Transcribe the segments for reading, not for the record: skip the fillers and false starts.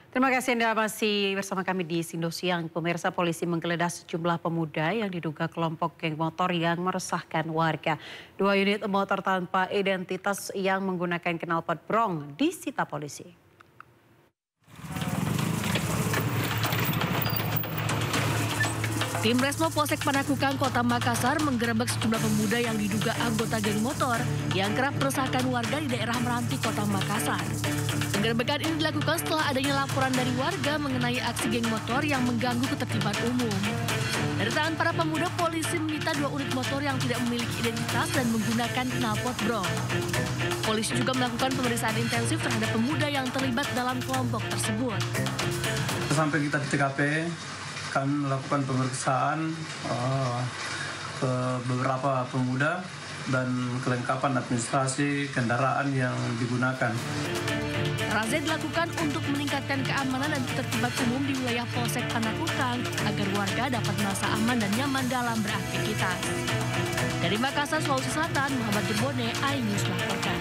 Terima kasih Anda masih bersama kami di Sindo Siang. Pemirsa, polisi menggeledah sejumlah pemuda yang diduga kelompok geng motor yang meresahkan warga. 2 unit motor tanpa identitas yang menggunakan knalpot brong disita polisi. Tim Resmo Polsek Panakukang, Kota Makassar menggerebek sejumlah pemuda yang diduga anggota geng motor yang kerap meresahkan warga di daerah Meranti, Kota Makassar. Penggerebekan ini dilakukan setelah adanya laporan dari warga mengenai aksi geng motor yang mengganggu ketertiban umum. Dari tangan para pemuda, polisi menyita 2 unit motor yang tidak memiliki identitas dan menggunakan knalpot brong. Polisi juga melakukan pemeriksaan intensif terhadap pemuda yang terlibat dalam kelompok tersebut. Sampai kita di TKP, kami melakukan pemeriksaan ke beberapa pemuda dan kelengkapan administrasi kendaraan yang digunakan. Razia dilakukan untuk meningkatkan keamanan dan ketertiban umum di wilayah Polsek Panakukang agar warga dapat merasa aman dan nyaman dalam beraktivitas. Dari Makassar, Sulawesi Selatan, Muhammad Jembone, iNews melaporkan.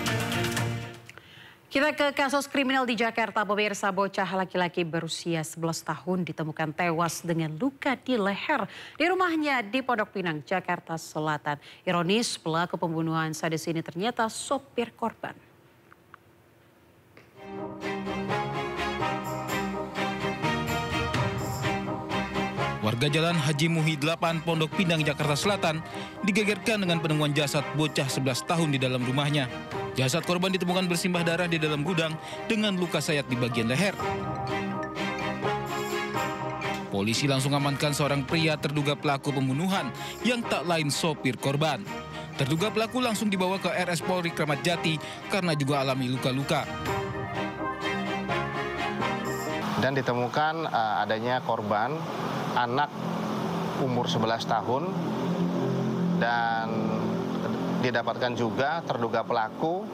Kita ke kasus kriminal di Jakarta. Pemirsa, bocah laki-laki berusia 11 tahun ditemukan tewas dengan luka di leher di rumahnya di Pondok Pinang, Jakarta Selatan. Ironis, pelaku pembunuhan sadis ini ternyata sopir korban. Warga Jalan Haji Muhi 8, Pondok Pinang, Jakarta Selatan digegerkan dengan penemuan jasad bocah 11 tahun di dalam rumahnya. Jasad korban ditemukan bersimbah darah di dalam gudang dengan luka sayat di bagian leher. Polisi langsung amankan seorang pria terduga pelaku pembunuhan yang tak lain sopir korban. Terduga pelaku langsung dibawa ke RS Polri Kramat Jati karena juga alami luka-luka. Dan ditemukan adanya korban anak umur 11 tahun dan didapatkan juga terduga pelaku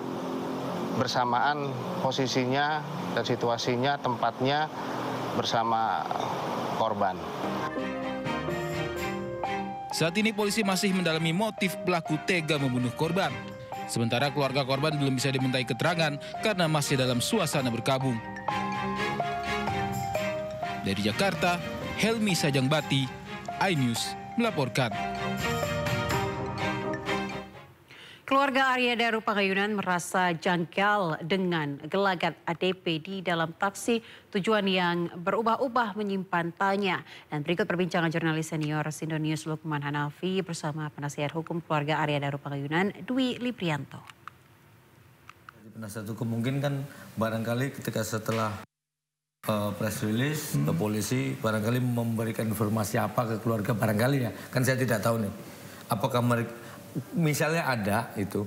bersamaan posisinya dan situasinya, tempatnya bersama korban. Saat ini polisi masih mendalami motif pelaku tega membunuh korban. Sementara keluarga korban belum bisa dimintai keterangan karena masih dalam suasana berkabung. Dari Jakarta, Helmi Sajangbati, iNews melaporkan. Keluarga Arya Daru Pagayunan merasa janggal dengan gelagat ADP di dalam taksi, tujuan yang berubah-ubah menyimpan tanya. Dan berikut perbincangan jurnalis senior Sindo News Lukman Hanafi bersama penasihat hukum keluarga Arya Daru Pagayunan, Dwi Liprianto. Penasihat hukum mungkin kan barangkali ketika setelah press release polisi barangkali memberikan informasi apa ke keluarga barangkali ya. Kan saya tidak tahu nih. Apakah mereka misalnya ada itu,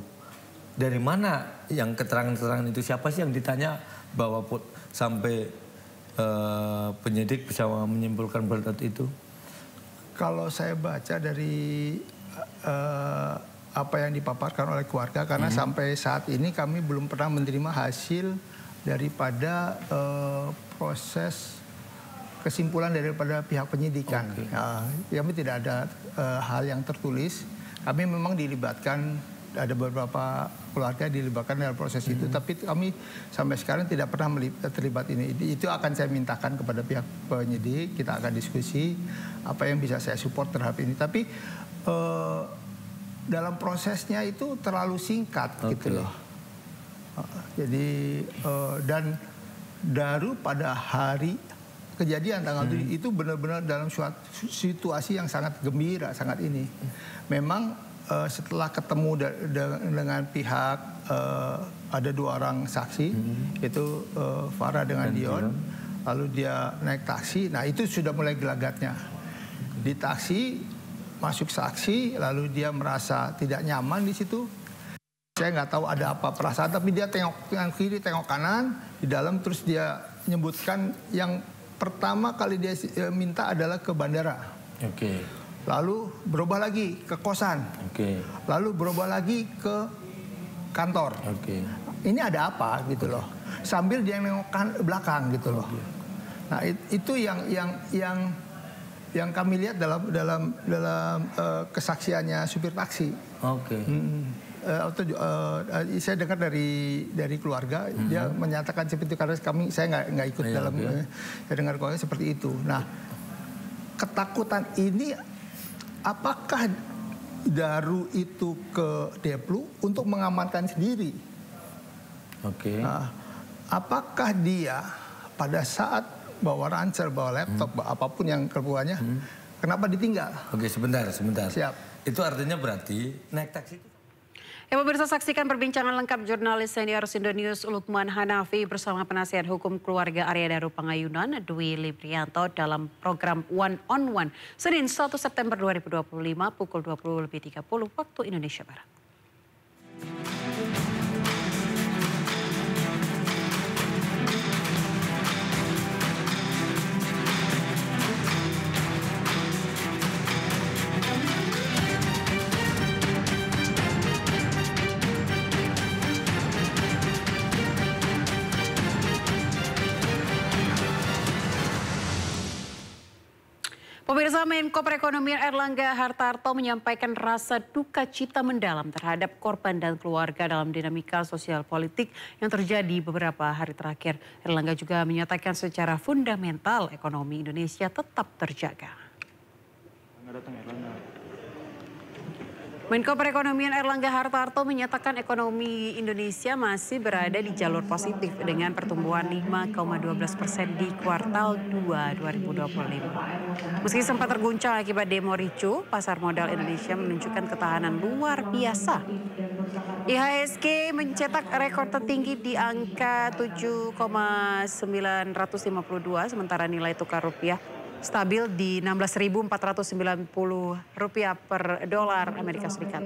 dari mana yang keterangan-keterangan itu, siapa sih yang ditanya bahwa sampai penyidik bisa menyimpulkan berkat itu? Kalau saya baca dari apa yang dipaparkan oleh keluarga, karena sampai saat ini kami belum pernah menerima hasil daripada proses kesimpulan daripada pihak penyidikan. Kami tidak ada hal yang tertulis. Kami memang dilibatkan, ada beberapa keluarga dilibatkan dalam proses itu, tapi kami sampai sekarang tidak pernah terlibat ini. Itu akan saya mintakan kepada pihak penyidik, kita akan diskusi apa yang bisa saya support terhadap ini. Tapi dalam prosesnya itu terlalu singkat gitu loh. Jadi dan Daru pada hari kejadian tanggal 7 itu benar-benar dalam suatu situasi yang sangat gembira, sangat ini. Memang setelah ketemu dengan pihak ada 2 orang saksi, itu Farah dengan Dion, lalu dia naik taksi. Nah itu sudah mulai gelagatnya. Di taksi masuk saksi, lalu dia merasa tidak nyaman di situ. Saya nggak tahu ada apa perasaan, tapi dia tengok kiri, tengok kanan di dalam, terus dia menyebutkan yang pertama kali dia minta adalah ke bandara. Lalu berubah lagi ke kosan. Lalu berubah lagi ke kantor. Ini ada apa gitu loh. Sambil dia nengok belakang gitu loh. Nah itu yang kami lihat dalam kesaksiannya supir taksi. saya dengar dari keluarga, dia menyatakan seperti itu, karena saya nggak ikut dalam, saya dengar keluarga seperti itu. Nah, ketakutan ini apakah Daru itu ke Deplu untuk mengamankan sendiri? Nah, apakah dia pada saat bawa ransel, bawa laptop, bawa apapun yang keperluannya, kenapa ditinggal? Sebentar. Siap. Itu artinya berarti naik taksi itu. Ya, pemirsa, saksikan perbincangan lengkap jurnalis senior Indonews Lukman Hanafi bersama penasihat hukum keluarga Arya Daru Pangayunan, Dwi Librianto, dalam program One on One, Senin 1 September 2025 pukul 20.30 waktu Indonesia Barat. Pemirsa, Menko Perekonomian Erlangga Hartarto menyampaikan rasa duka cita mendalam terhadap korban dan keluarga dalam dinamika sosial politik yang terjadi beberapa hari terakhir. Erlangga juga menyatakan secara fundamental ekonomi Indonesia tetap terjaga. Menko Perekonomian Erlangga Hartarto menyatakan ekonomi Indonesia masih berada di jalur positif dengan pertumbuhan 5,12% di kuartal 2 2025. Meski sempat terguncang akibat demo ricuh, pasar modal Indonesia menunjukkan ketahanan luar biasa. IHSG mencetak rekor tertinggi di angka 7,952, sementara nilai tukar rupiah stabil di Rp16.490 per dolar Amerika Serikat.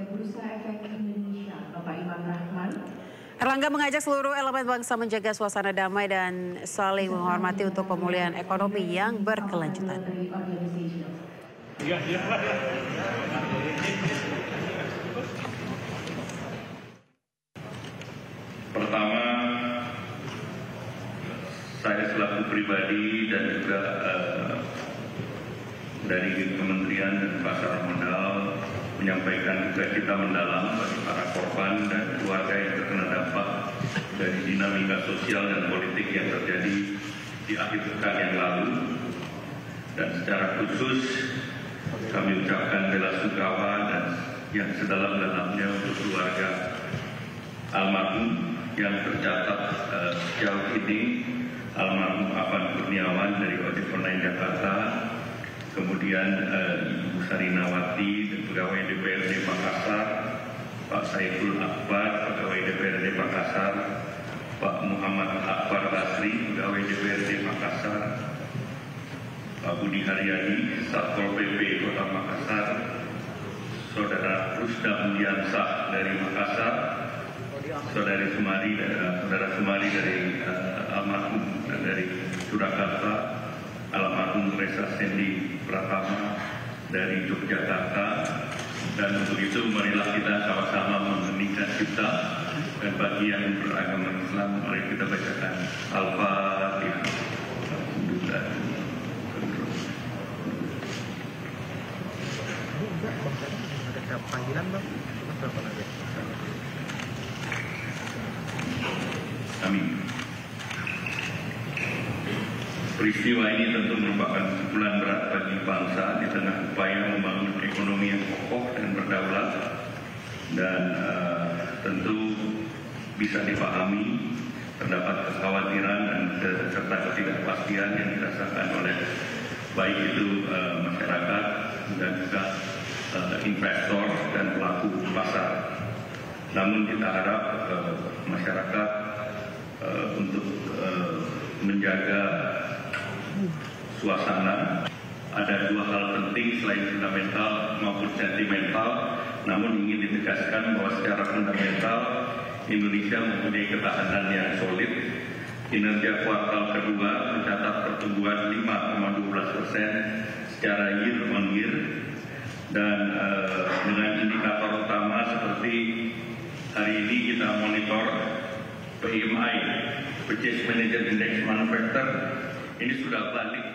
Erlangga mengajak seluruh elemen bangsa menjaga suasana damai dan saling menghormati untuk pemulihan ekonomi yang berkelanjutan. Pertama, saya selaku pribadi dan juga dari Kementerian dan Pasar Modal menyampaikan duka cita mendalam bagi para korban dan keluarga yang terkena dampak dari dinamika sosial dan politik yang terjadi di akhir pekan yang lalu. Dan secara khusus kami ucapkan bela sungkawa dan yang sedalam-dalamnya untuk keluarga almarhum yang tercatat sejauh ini, almarhum Afan Kurniawan dari Ojek Online Jakarta, kemudian Ibu Sarinawati, pegawai DPRD Makassar, Pak Saiful Akbar, pegawai DPRD Makassar, Pak Muhammad Akbar Basri, pegawai DPRD Makassar, Pak Budi Haryadi, Satpol PP Kota Makassar, Saudara Rusda Muliansah dari Makassar, Saudara Sumari dari almarhum dari Surakarta, almarhum Reza Sendi Pratama dari Yogyakarta. Dan untuk itu marilah kita sama-sama mengeningkan cipta, dan bagi yang beragama Islam mari kita bacakan Al-Fatihah. Ada panggilan bang? Amin. Peristiwa ini tentu merupakan pukulan berat bagi bangsa di tengah upaya membangun ekonomi yang kokoh dan berdaulat, dan tentu bisa dipahami terdapat kekhawatiran dan serta ketidakpastian yang dirasakan oleh baik itu masyarakat dan juga investor dan pelaku pasar. Namun kita harap masyarakat untuk menjaga suasana. Ada dua hal penting selain fundamental maupun sentimental, namun ingin ditegaskan bahwa secara fundamental Indonesia mempunyai ketahanan yang solid. Kinerja kuartal kedua mencatat pertumbuhan 5,12% secara year on year, dan dengan indikator utama seperti hari ini kita monitor PMI, Purchase Manager Index Manufacturer, ini sudah balik.